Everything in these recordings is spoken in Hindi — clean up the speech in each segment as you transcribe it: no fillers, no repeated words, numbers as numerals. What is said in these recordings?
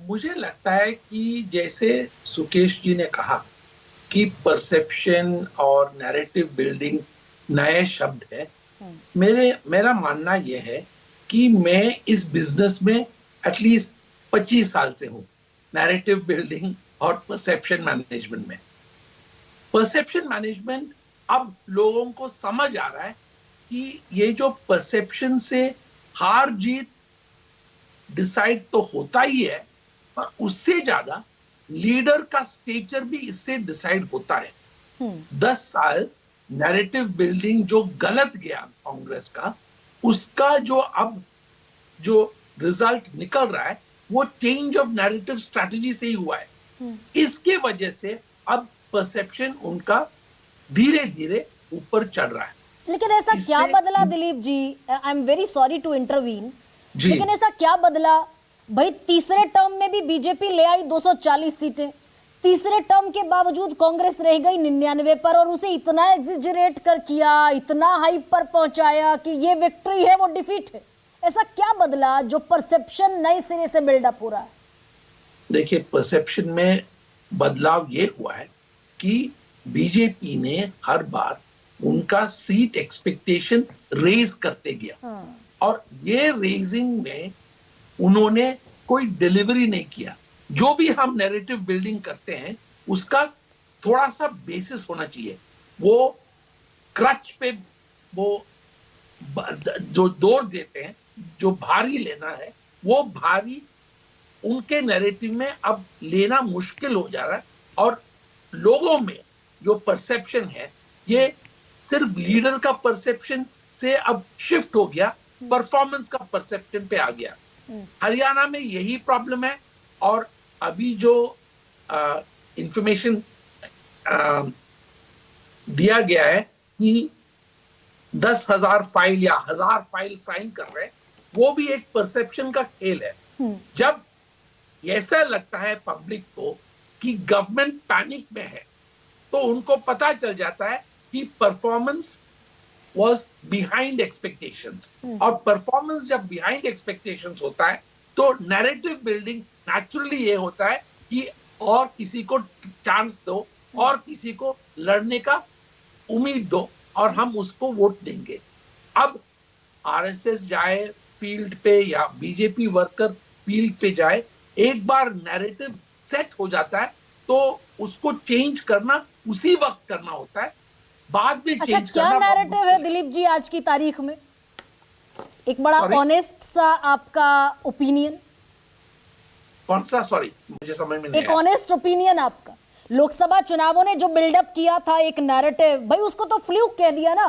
मुझे लगता है कि जैसे सुकेश जी ने कहा कि परसेप्शन और नैरेटिव बिल्डिंग नए शब्द है। मेरा मानना यह है कि मैं इस बिजनेस में एटलीस्ट 25 साल से हूं, नैरेटिव बिल्डिंग और परसेप्शन मैनेजमेंट में। परसेप्शन मैनेजमेंट अब लोगों को समझ आ रहा है कि ये जो परसेप्शन से हार जीत डिसाइड तो होता ही है, पर उससे ज्यादा लीडर का स्टेचर भी इससे डिसाइड होता है। 10 साल नैरेटिव बिल्डिंग जो गलत गया कांग्रेस का, उसका जो रिजल्ट निकल रहा है वो चेंज ऑफ नैरेटिव स्ट्रैटेजी से ही हुआ है। इसके वजह से अब परसेप्शन उनका धीरे धीरे ऊपर चढ़ रहा है। लेकिन ऐसा क्या बदला Dilip ji? I am very sorry to intervene, लेकिन ऐसा क्या बदला? भाई तीसरे टर्म में भी बीजेपी ले आई 240 सीटें, तीसरे टर्म के बावजूद कांग्रेस रह गई 99 पर, और उसे इतना एग्जिजरेट कर किया, इतना हाइप पर पहुंचाया कि ये विक्ट्री है वो डिफीट है। ऐसा क्या बदला जो परसेप्शन नए सिरे से बिल्डअप हो रहा है? देखिए, परसेप्शन में बदलाव ये हुआ है कि बीजेपी ने हर बार उनका सीट एक्सपेक्टेशन रेज करते गया, और ये रेजिंग में उन्होंने कोई डिलीवरी नहीं किया। जो भी हम नैरेटिव बिल्डिंग करते हैं उसका थोड़ा सा बेसिस होना चाहिए। वो क्रच पे वो जो जोर देते हैं, जो भारी लेना है, वो भारी उनके नैरेटिव में अब लेना मुश्किल हो जा रहा है। और लोगों में जो परसेप्शन है ये सिर्फ लीडर का परसेप्शन से अब शिफ्ट हो गया, परफॉर्मेंस का परसेप्शन पे आ गया। हरियाणा में यही प्रॉब्लम है। और अभी जो इंफॉर्मेशन दिया गया है कि 10,000 फाइल या 1,000 फाइल साइन कर रहे हैं, वो भी एक परसेप्शन का खेल है। जब ऐसा लगता है पब्लिक को कि गवर्नमेंट पैनिक में है, तो उनको पता चल जाता है कि परफॉर्मेंस was behind expectations। और परफॉर्मेंस जब बिहाइंड एक्सपेक्टेशंस होता है तो नैरेटिव बिल्डिंग नेचुरली ये होता है कि और किसी को चांस दो, और किसी को लड़ने का उम्मीद दो, और हम उसको वोट देंगे। अब आरएसएस जाए फील्ड पे या बीजेपी वर्कर फील्ड पे जाए, एक बार नैरेटिव सेट हो जाता है तो उसको चेंज करना उसी वक्त करना होता है, बाद में अच्छा, चेंज क्या करना। नैरेटिव है दिलीप जी आज की तारीख में? एक बड़ा ऑनेस्ट सा आपका ओपिनियन। कौन सा? सॉरी, मुझे समझ में नहीं एक ऑनेस्ट ओपिनियन आपका। लोकसभा चुनावों ने जो बिल्डअप किया था एक नैरेटिव, भाई उसको तो फ्लूक कह दिया ना,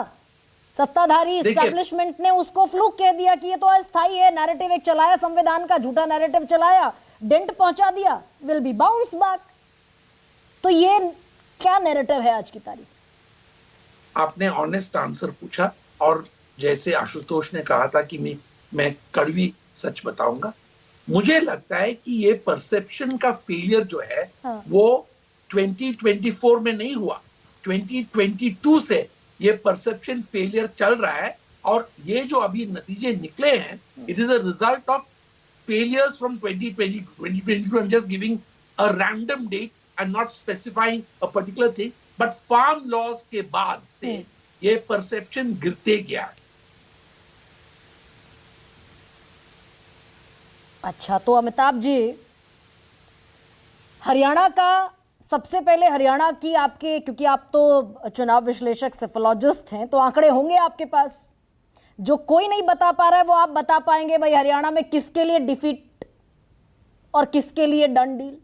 सत्ताधारी एस्टैब्लिशमेंट ने उसको फ्लूक कह दिया कि ये तो अस्थायी है। नैरेटिव एक चलाया, संविधान का झूठा नैरेटिव चलाया, डेंट पहुंचा दिया, विल बी बाउंस बैक। तो ये क्या नैरेटिव है आज की तारीख? आपने ऑनेस्ट आंसर पूछा, और जैसे आशुतोष ने कहा था कि मैं कड़वी सच बताऊंगा, मुझे लगता है कि ये परसेप्शन का फेलियर जो है वो 2024 में नहीं हुआ, 2022 से ये परसेप्शन फेलियर चल रहा है। और ये जो अभी नतीजे निकले हैं, it is a result of failures from 2020 2022। I am just giving a random date and not specifying a particular thing, but farm laws के बाद से ये परसेप्शन गिरते गया। अच्छा, तो अमिताभ जी, हरियाणा का सबसे पहले, हरियाणा की आपके, क्योंकि आप तो चुनाव विश्लेषक सेफोलॉजिस्ट हैं, तो आंकड़े होंगे आपके पास जो कोई नहीं बता पा रहा है, वो आप बता पाएंगे भाई हरियाणा में किसके लिए डिफीट और किसके लिए डन डील?